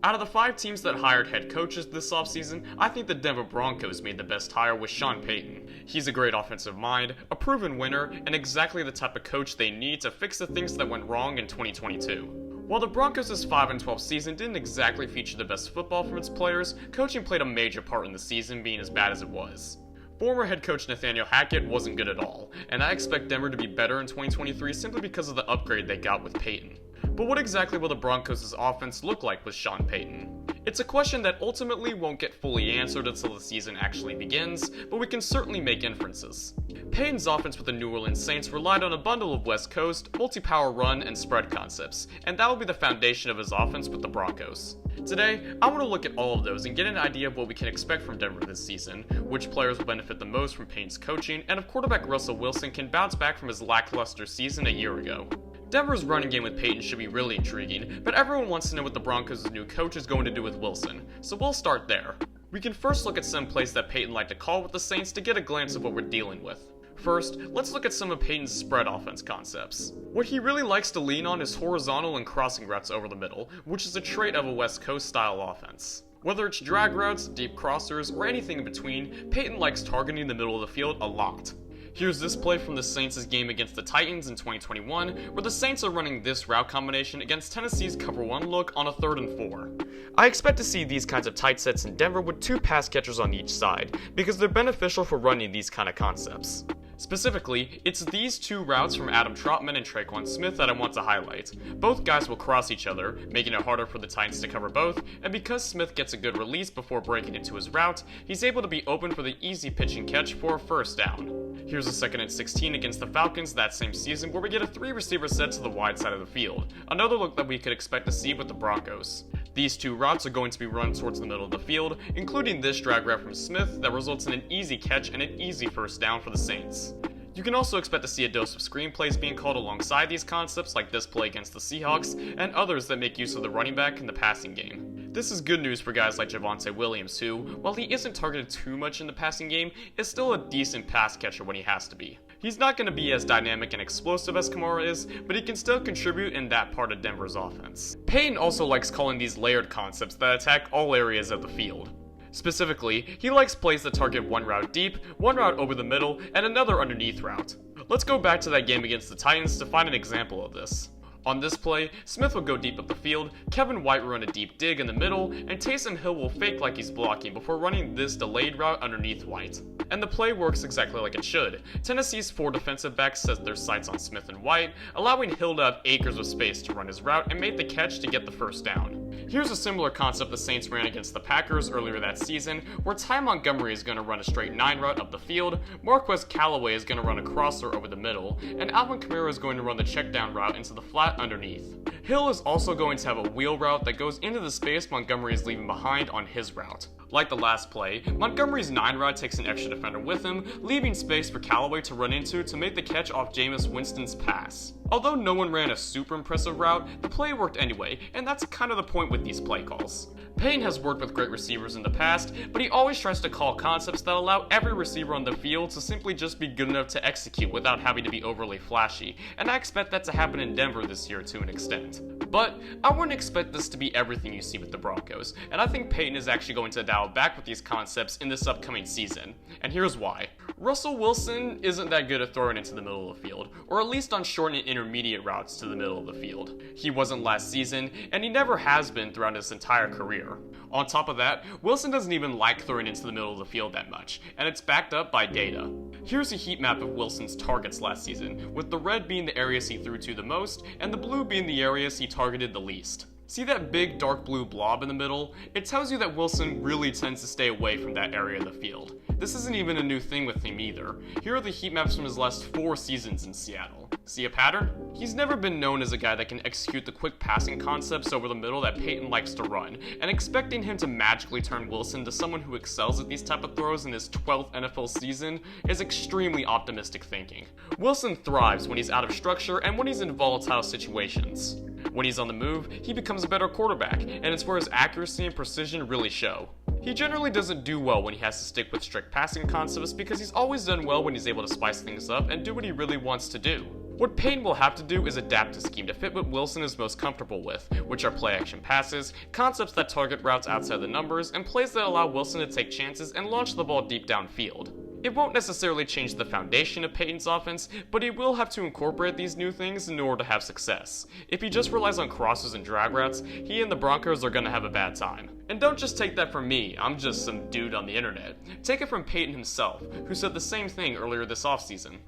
Out of the 5 teams that hired head coaches this offseason, I think the Denver Broncos made the best hire with Sean Payton. He's a great offensive mind, a proven winner, and exactly the type of coach they need to fix the things that went wrong in 2022. While the Broncos' 5-12 season didn't exactly feature the best football from its players, coaching played a major part in the season being as bad as it was. Former head coach Nathaniel Hackett wasn't good at all, and I expect Denver to be better in 2023 simply because of the upgrade they got with Payton. But what exactly will the Broncos' offense look like with Sean Payton? It's a question that ultimately won't get fully answered until the season actually begins, but we can certainly make inferences. Payton's offense with the New Orleans Saints relied on a bundle of West Coast, multi-power run, and spread concepts, and that will be the foundation of his offense with the Broncos. Today, I want to look at all of those and get an idea of what we can expect from Denver this season, which players will benefit the most from Payton's coaching, and if quarterback Russell Wilson can bounce back from his lackluster season a year ago. Denver's running game with Payton should be really intriguing, but everyone wants to know what the Broncos' new coach is going to do with Wilson, so we'll start there. We can first look at some plays that Payton liked to call with the Saints to get a glance of what we're dealing with. First, let's look at some of Payton's spread offense concepts. What he really likes to lean on is horizontal and crossing routes over the middle, which is a trait of a West Coast style offense. Whether it's drag routes, deep crossers, or anything in between, Payton likes targeting the middle of the field a lot. Here's this play from the Saints' game against the Titans in 2021, where the Saints are running this route combination against Tennessee's cover 1 look on a 3rd and 4. I expect to see these kinds of tight sets in Denver with 2 pass catchers on each side, because they're beneficial for running these kind of concepts. Specifically, it's these 2 routes from Adam Trautman and Tre'Quan Smith that I want to highlight. Both guys will cross each other, making it harder for the Titans to cover both, and because Smith gets a good release before breaking into his route, he's able to be open for the easy pitch and catch for a first down. Here's a 2nd and 16 against the Falcons that same season where we get a 3-receiver set to the wide side of the field, another look that we could expect to see with the Broncos. These 2 routes are going to be run towards the middle of the field, including this drag route from Smith that results in an easy catch and an easy first down for the Saints. You can also expect to see a dose of screenplays being called alongside these concepts like this play against the Seahawks, and others that make use of the running back in the passing game. This is good news for guys like Javonte Williams who, while he isn't targeted too much in the passing game, is still a decent pass catcher when he has to be. He's not going to be as dynamic and explosive as Kamara is, but he can still contribute in that part of Denver's offense. Payton also likes calling these layered concepts that attack all areas of the field. Specifically, he likes plays that target 1 route deep, 1 route over the middle, and another underneath route. Let's go back to that game against the Titans to find an example of this. On this play, Smith will go deep up the field, Kevin White will run a deep dig in the middle, and Taysom Hill will fake like he's blocking before running this delayed route underneath White. And the play works exactly like it should. Tennessee's 4 defensive backs set their sights on Smith and White, allowing Hill to have acres of space to run his route and make the catch to get the first down. Here's a similar concept the Saints ran against the Packers earlier that season, where Ty Montgomery is going to run a straight 9 route up the field, Marquez Callaway is going to run a crosser over the middle, and Alvin Kamara is going to run the check down route into the flat underneath. Hill is also going to have a wheel route that goes into the space Montgomery is leaving behind on his route. Like the last play, Montgomery's 9 route takes an extra defender with him, leaving space for Callaway to run into to make the catch off Jameis Winston's pass. Although no one ran a super impressive route, the play worked anyway, and that's kind of the point with these play calls. Payton has worked with great receivers in the past, but he always tries to call concepts that allow every receiver on the field to simply just be good enough to execute without having to be overly flashy, and I expect that to happen in Denver this year to an extent. But I wouldn't expect this to be everything you see with the Broncos, and I think Payton is actually going to dial back with these concepts in this upcoming season, and here's why. Russell Wilson isn't that good at throwing into the middle of the field, or at least on short and intermediate routes to the middle of the field. He wasn't last season, and he never has been throughout his entire career. On top of that, Wilson doesn't even like throwing into the middle of the field that much, and it's backed up by data. Here's a heat map of Wilson's targets last season, with the red being the areas he threw to the most, and the blue being the areas he targeted the least. See that big dark blue blob in the middle? It tells you that Wilson really tends to stay away from that area of the field. This isn't even a new thing with him either. Here are the heat maps from his last 4 seasons in Seattle. See a pattern? He's never been known as a guy that can execute the quick passing concepts over the middle that Payton likes to run, and expecting him to magically turn Wilson to someone who excels at these type of throws in his 12th NFL season is extremely optimistic thinking. Wilson thrives when he's out of structure and when he's in volatile situations. When he's on the move, he becomes a better quarterback, and it's where his accuracy and precision really show. He generally doesn't do well when he has to stick with strict passing concepts because he's always done well when he's able to spice things up and do what he really wants to do. What Payton will have to do is adapt his scheme to fit what Wilson is most comfortable with, which are play-action passes, concepts that target routes outside the numbers, and plays that allow Wilson to take chances and launch the ball deep downfield. It won't necessarily change the foundation of Payton's offense, but he will have to incorporate these new things in order to have success. If he just relies on crosses and drag routes, he and the Broncos are going to have a bad time. And don't just take that from me, I'm just some dude on the internet. Take it from Payton himself, who said the same thing earlier this offseason.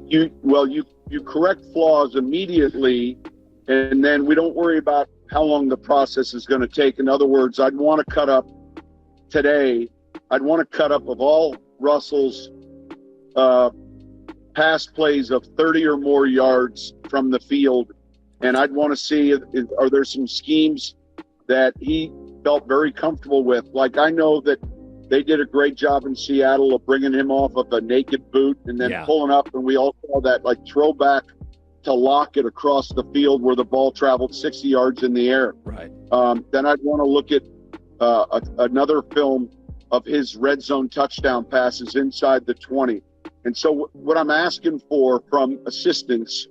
You correct flaws immediately, and then we don't worry about how long the process is going to take. In other words, I'd want to cut up today. I'd want to cut up of all Russell's pass plays of 30 or more yards from the field, and I'd want to see are there some schemes that he felt very comfortable with. Like, I know that they did a great job in Seattle of bringing him off of a naked boot and then pulling up, and we all saw that like throwback to Lockett across the field where the ball traveled 60 yards in the air. Right. Then I'd want to look at another film of his red zone touchdown passes inside the 20. And so what I'm asking for from assistants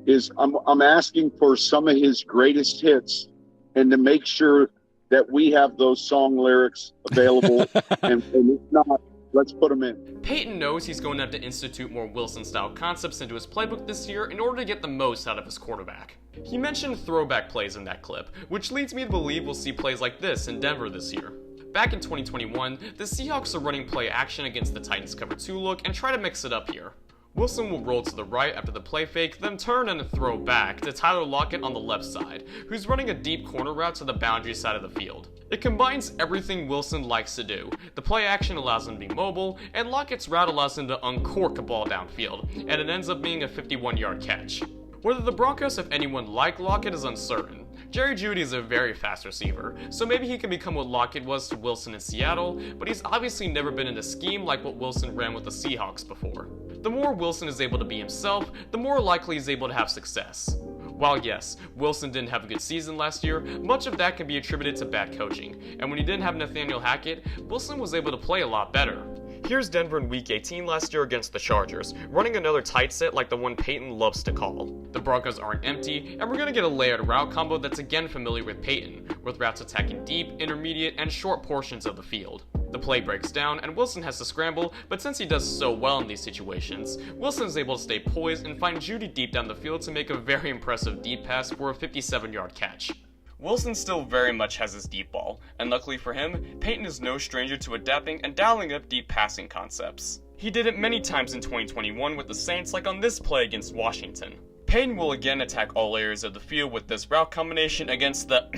is I'm asking for some of his greatest hits, and to make sure that we have those song lyrics available. and if not, let's put them in. Payton knows he's going to have to institute more Wilson-style concepts into his playbook this year in order to get the most out of his quarterback. He mentioned throwback plays in that clip, which leads me to believe we'll see plays like this in Denver this year. Back in 2021, the Seahawks are running play action against the Titans cover 2 look and try to mix it up here. Wilson will roll to the right after the play fake, then turn and throw back to Tyler Lockett on the left side, who's running a deep corner route to the boundary side of the field. It combines everything Wilson likes to do. The play action allows him to be mobile, and Lockett's route allows him to uncork a ball downfield, and it ends up being a 51-yard catch. Whether the Broncos have anyone like Lockett is uncertain. Jerry Jeudy is a very fast receiver, so maybe he can become what Lockett was to Wilson in Seattle, but he's obviously never been in a scheme like what Wilson ran with the Seahawks before. The more Wilson is able to be himself, the more likely he's able to have success. While yes, Wilson didn't have a good season last year, much of that can be attributed to bad coaching, and when he didn't have Nathaniel Hackett, Wilson was able to play a lot better. Here's Denver in Week 18 last year against the Chargers, running another tight set like the one Payton loves to call. The Broncos aren't empty, and we're going to get a layered route combo that's again familiar with Payton, with routes attacking deep, intermediate, and short portions of the field. The play breaks down, and Wilson has to scramble, but since he does so well in these situations, Wilson is able to stay poised and find Jeudy deep down the field to make a very impressive deep pass for a 57-yard catch. Wilson still very much has his deep ball, and luckily for him, Payton is no stranger to adapting and dialing up deep passing concepts. He did it many times in 2021 with the Saints, like on this play against Washington. Payton will again attack all areas of the field with this route combination against the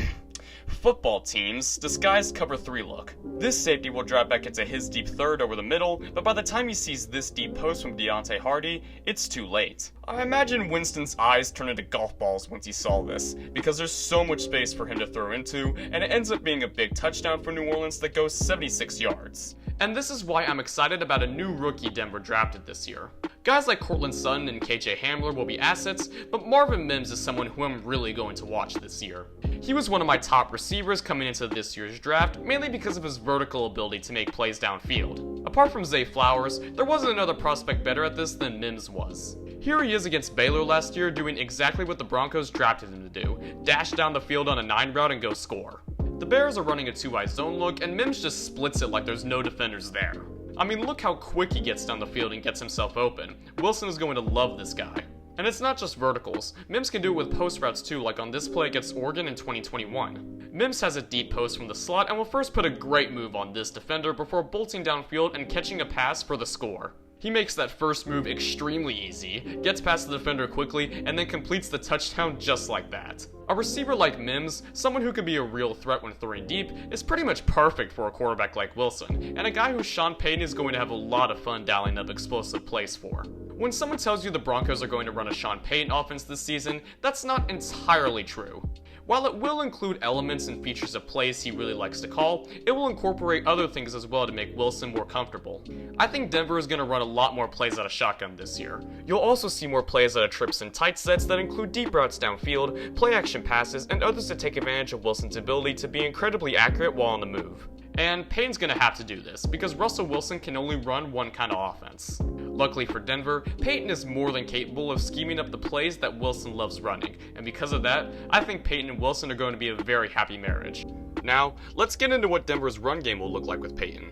football team's disguised cover 3 look. This safety will drop back into his deep third over the middle, but by the time he sees this deep post from Deontay Hardy, it's too late. I imagine Winston's eyes turned into golf balls once he saw this, because there's so much space for him to throw into, and it ends up being a big touchdown for New Orleans that goes 76 yards. And this is why I'm excited about a new rookie Denver drafted this year. Guys like Cortland Sutton and KJ Hamler will be assets, but Marvin Mims is someone who I'm really going to watch this year. He was one of my top receivers coming into this year's draft, mainly because of his vertical ability to make plays downfield. Apart from Zay Flowers, there wasn't another prospect better at this than Mims was. Here he is against Baylor last year doing exactly what the Broncos drafted him to do, dash down the field on a 9 route and go score. The Bears are running a 2-eye zone look, and Mims just splits it like there's no defenders there. I mean, look how quick he gets down the field and gets himself open. Wilson is going to love this guy. And it's not just verticals. Mims can do it with post routes too, like on this play against Oregon in 2021. Mims has a deep post from the slot and will first put a great move on this defender before bolting downfield and catching a pass for the score. He makes that first move extremely easy, gets past the defender quickly, and then completes the touchdown just like that. A receiver like Mims, someone who can be a real threat when throwing deep, is pretty much perfect for a quarterback like Wilson, and a guy who Sean Payton is going to have a lot of fun dialing up explosive plays for. When someone tells you the Broncos are going to run a Sean Payton offense this season, that's not entirely true. While it will include elements and features of plays he really likes to call, it will incorporate other things as well to make Wilson more comfortable. I think Denver is going to run a lot more plays out of shotgun this year. You'll also see more plays out of trips and tight sets that include deep routes downfield, play action passes, and others to take advantage of Wilson's ability to be incredibly accurate while on the move. And Payton's going to have to do this, because Russell Wilson can only run one kind of offense. Luckily for Denver, Payton is more than capable of scheming up the plays that Wilson loves running, and because of that, I think Payton and Wilson are going to be a very happy marriage. Now, let's get into what Denver's run game will look like with Payton.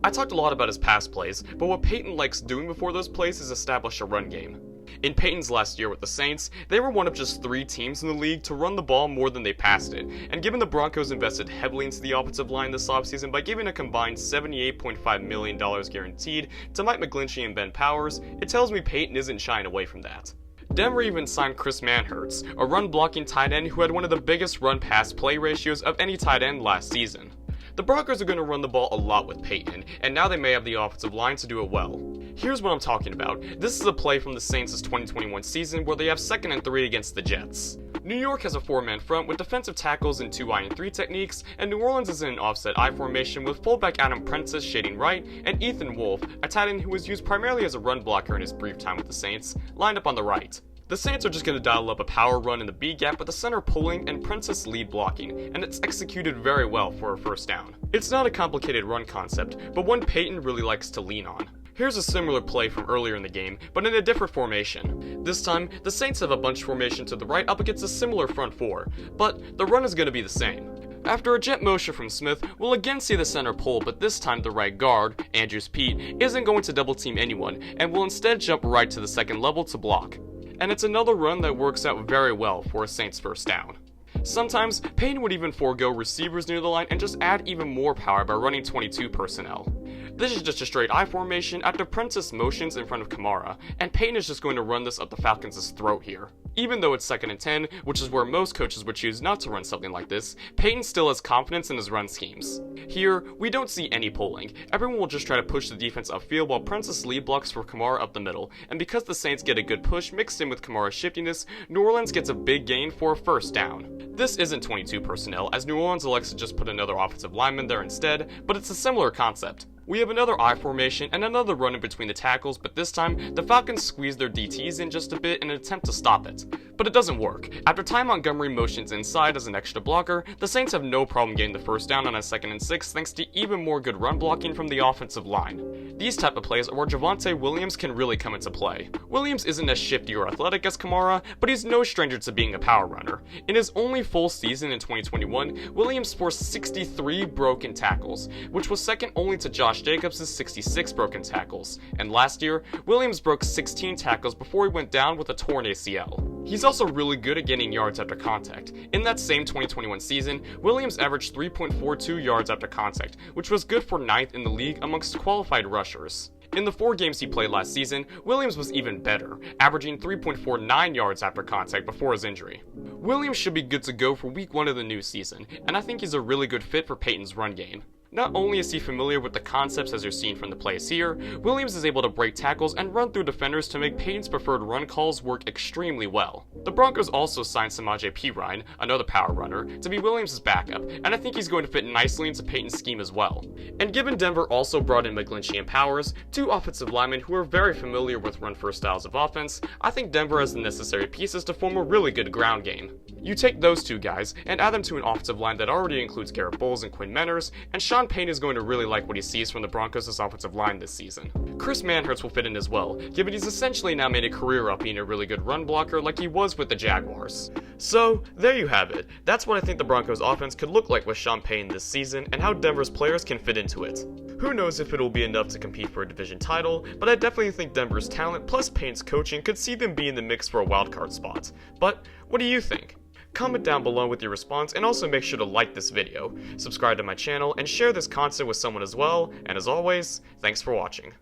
I talked a lot about his pass plays, but what Payton likes doing before those plays is establish a run game. In Payton's last year with the Saints, they were one of just 3 teams in the league to run the ball more than they passed it, and given the Broncos invested heavily into the offensive line this offseason by giving a combined $78.5 million guaranteed to Mike McGlinchey and Ben Powers, it tells me Payton isn't shying away from that. Denver even signed Chris Manhertz, a run-blocking tight end who had one of the biggest run-pass play ratios of any tight end last season. The Broncos are going to run the ball a lot with Payton, and now they may have the offensive line to do it well. Here's what I'm talking about. This is a play from the Saints' 2021 season where they have 2nd and 3 against the Jets. New York has a 4-man front with defensive tackles in 2 I-3 techniques, and New Orleans is in an offset I formation with fullback Adam Prentice shading right, and Ethan Wolfe, a tight end who was used primarily as a run blocker in his brief time with the Saints, lined up on the right. The Saints are just going to dial up a power run in the B gap with the center pulling and Prentice lead blocking, and it's executed very well for a first down. It's not a complicated run concept, but one Payton really likes to lean on. Here's a similar play from earlier in the game, but in a different formation. This time, the Saints have a bunch formation to the right up against a similar front 4, but the run is going to be the same. After a jet motion from Smith, we'll again see the center pull, but this time the right guard, Andrews Pete, isn't going to double team anyone, and will instead jump right to the 2nd level to block. And it's another run that works out very well for a Saints first down. Sometimes, Payton would even forego receivers near the line and just add even more power by running 22 personnel. This is just a straight I formation after Prentice motions in front of Kamara, and Payton is just going to run this up the Falcons' throat here. Even though it's 2nd and 10, which is where most coaches would choose not to run something like this, Payton still has confidence in his run schemes. Here, we don't see any pulling. Everyone will just try to push the defense upfield while Prentice lead blocks for Kamara up the middle, and because the Saints get a good push mixed in with Kamara's shiftiness, New Orleans gets a big gain for a first down. This isn't 22 personnel, as New Orleans elects to just put another offensive lineman there instead, but it's a similar concept. We have another I formation and another run in between the tackles, but this time, the Falcons squeeze their DTs in just a bit in an attempt to stop it. But it doesn't work. After Ty Montgomery motions inside as an extra blocker, the Saints have no problem getting the first down on a 2nd and 6 thanks to even more good run blocking from the offensive line. These type of plays are where Javonte Williams can really come into play. Williams isn't as shifty or athletic as Kamara, but he's no stranger to being a power runner. In his only full season in 2021, Williams forced 63 broken tackles, which was second only to Josh Jacobs' 66 broken tackles, and last year, Williams broke 16 tackles before he went down with a torn ACL. He's also really good at gaining yards after contact. In that same 2021 season, Williams averaged 3.42 yards after contact, which was good for 9th in the league amongst qualified rushers. In the 4 games he played last season, Williams was even better, averaging 3.49 yards after contact before his injury. Williams should be good to go for week 1 of the new season, and I think he's a really good fit for Payton's run game. Not only is he familiar with the concepts as you're seeing from the plays here, Williams is able to break tackles and run through defenders to make Payton's preferred run calls work extremely well. The Broncos also signed Samaje Perine, another power runner, to be Williams' backup, and I think he's going to fit nicely into Payton's scheme as well. And given Denver also brought in McGlinchey and Powers, 2 offensive linemen who are very familiar with run-first styles of offense, I think Denver has the necessary pieces to form a really good ground game. You take those 2 guys and add them to an offensive line that already includes Garrett Bowles and Quinn Menners, and Sean Payton is going to really like what he sees from the Broncos' offensive line this season. Chris Manhertz will fit in as well, given he's essentially now made a career of being a really good run blocker like he was with the Jaguars. So, there you have it. That's what I think the Broncos' offense could look like with Sean Payton this season, and how Denver's players can fit into it. Who knows if it'll be enough to compete for a division title, but I definitely think Denver's talent plus Payton's coaching could see them be in the mix for a wildcard spot. But, what do you think? Comment down below with your response, and also make sure to like this video, subscribe to my channel, and share this content with someone as well, and as always, thanks for watching.